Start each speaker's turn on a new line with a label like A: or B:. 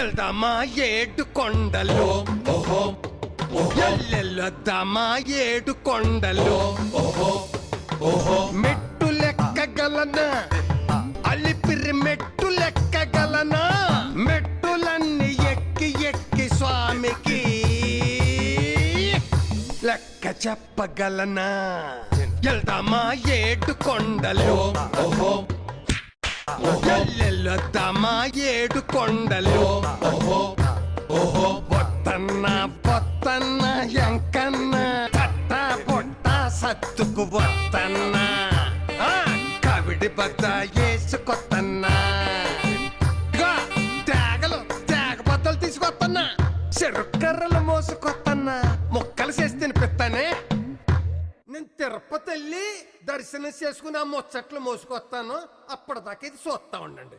A: ఎల్దామా ఏడు కొండలు ఎల్లెల్లొద్దామా ఏడు కొండలు మెట్టు లెక్కగలనా అలిపిరి మెట్టు లెక్కగలనా మెట్టులన్నీ ఎక్కి ఎక్కి స్వామికి లెక్క చెప్పగలనా ఎల్దామా ఏడు కొండలు ఎల్లెల్లొద్దామా ఏడు కొండలు బొత్తన్న బొత్తన్న ఎంకన్న తట్ట బొట్ట సత్తుకు బొత్తన్న కవిడి బద్ద వేసుకొత్తన్న తేగలు తేగ బద్దలు తీసుకొత్తన్నా చెరుకర్రలు మోసుకొత్తన్నా ముక్కలు చేసి తినిపిస్తానే నేను తిరుపతి వెళ్ళి దర్శనం చేసుకుని ఆ ముచ్చట్లు మోసుకొస్తాను అప్పటిదాకా ఇది చూస్తా ఉండండి.